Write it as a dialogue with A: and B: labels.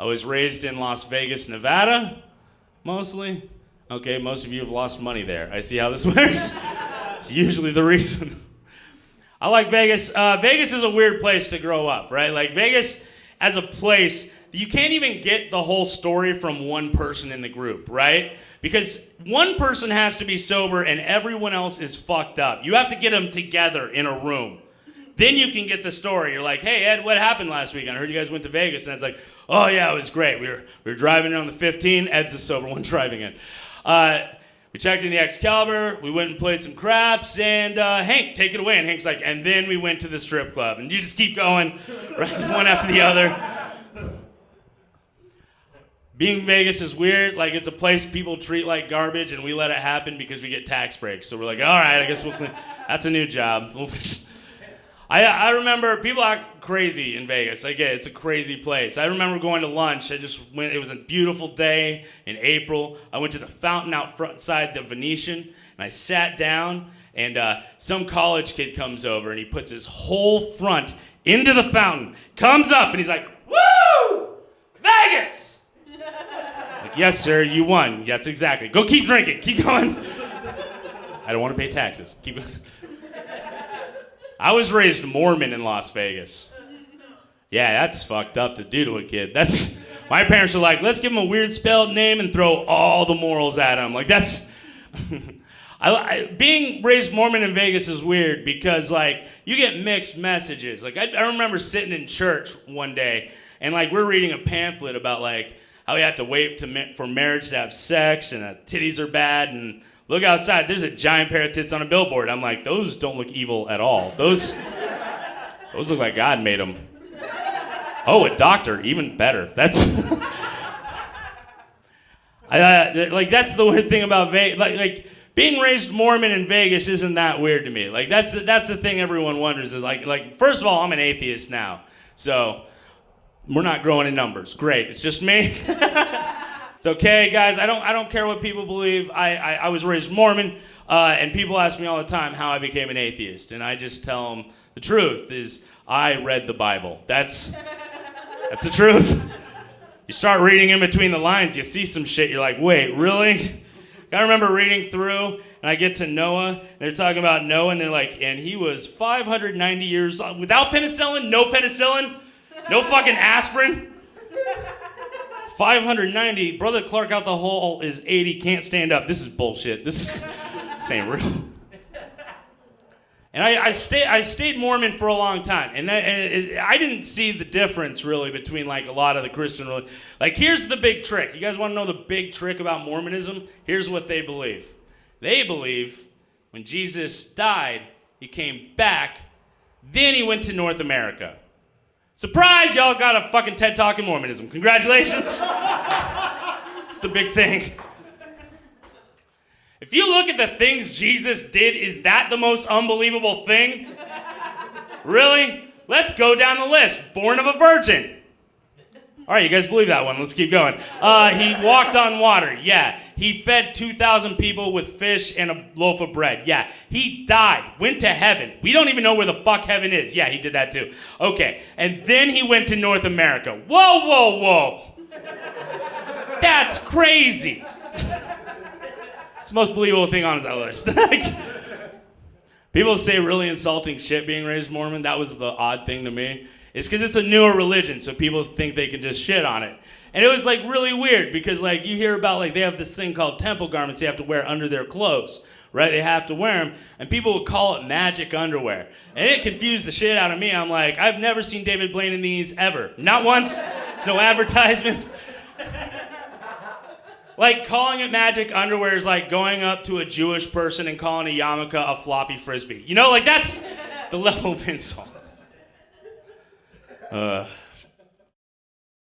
A: I was raised in Las Vegas, Nevada, mostly. Okay, most of you have lost money there. I see how this works. It's usually the reason. I like Vegas. Vegas is a weird place to grow up, right? Like Vegas as a place, you can't even get the whole story from one person in the group, right? Because one person has to be sober and everyone else is fucked up. You have to get them together in a room. Then you can get the story. You're like, hey, Ed, what happened last weekend? I heard you guys went to Vegas. And it's like, oh, yeah, it was great. We were driving in on the 15. Ed's the sober one driving in. We checked in the Excalibur. We went and played some craps. And Hank, take it away. And Hank's like, and then we went to the strip club. And you just keep going, right, one after the other. Being in Vegas is weird. Like, it's a place people treat like garbage, and we let it happen because we get tax breaks. So we're like, all right, I guess we'll clean. That's a new job. I remember people act crazy in Vegas. I get it. It's a crazy place. I remember going to lunch. It was a beautiful day in April. I went to the fountain out front side the Venetian, and I sat down, and some college kid comes over, and he puts his whole front into the fountain, comes up, and he's like, woo! Vegas! Like, yes, sir, you won. That's exactly. Go keep drinking. Keep going. I don't want to pay taxes. Keep going. I was raised Mormon in Las Vegas. Yeah, that's fucked up to do to a kid. My parents are like, let's give him a weird spelled name and throw all the morals at him. Like, that's... being raised Mormon in Vegas is weird because, like, you get mixed messages. Like, I remember sitting in church one day, and, like, we're reading a pamphlet about, like, how you have to wait for marriage to have sex, and titties are bad, and look outside, there's a giant pair of tits on a billboard. I'm like, those don't look evil at all. Those look like God made them. Oh, a doctor, even better. That's... that's the weird thing about Vegas. Like being raised Mormon in Vegas isn't that weird to me. Like, that's the thing everyone wonders is, like, first of all, I'm an atheist now, so... We're not growing in numbers. Great. It's just me. It's okay, guys. I don't care what people believe. I was raised Mormon, and people ask me all the time how I became an atheist, and I just tell them the truth is I read the Bible. That's the truth. You start reading in between the lines, you see some shit. You're like, wait, really? I remember reading through, and I get to Noah, and they're talking about Noah, and they're like, and he was 590 years old without penicillin, no penicillin. No fucking aspirin. 590. Brother Clark out the hole is 80. Can't stand up. This is bullshit. This ain't real. And I stayed Mormon for a long time, and I didn't see the difference really between like a lot of the Christian religion. Like, here's the big trick. You guys want to know the big trick about Mormonism? Here's what they believe. They believe when Jesus died, he came back, then he went to North America. Surprise, y'all got a fucking TED Talk in Mormonism. Congratulations. It's the big thing. If you look at the things Jesus did, is that the most unbelievable thing? Really? Let's go down the list. Born of a virgin. All right, you guys believe that one. Let's keep going. He walked on water. Yeah. He fed 2,000 people with fish and a loaf of bread. Yeah. He died. Went to heaven. We don't even know where the fuck heaven is. Yeah, he did that too. Okay. And then he went to North America. Whoa, whoa, whoa. That's crazy. It's the most believable thing on that list. People say really insulting shit being raised Mormon. That was the odd thing to me. It's because it's a newer religion, so people think they can just shit on it. And it was, like, really weird because, like, you hear about, like, they have this thing called temple garments they have to wear under their clothes, right? They have to wear them, and people would call it magic underwear. And it confused the shit out of me. I'm like, I've never seen David Blaine in these ever. Not once. There's no advertisement. Like, calling it magic underwear is like going up to a Jewish person and calling a yarmulke a floppy frisbee. You know, like, that's the level of insult.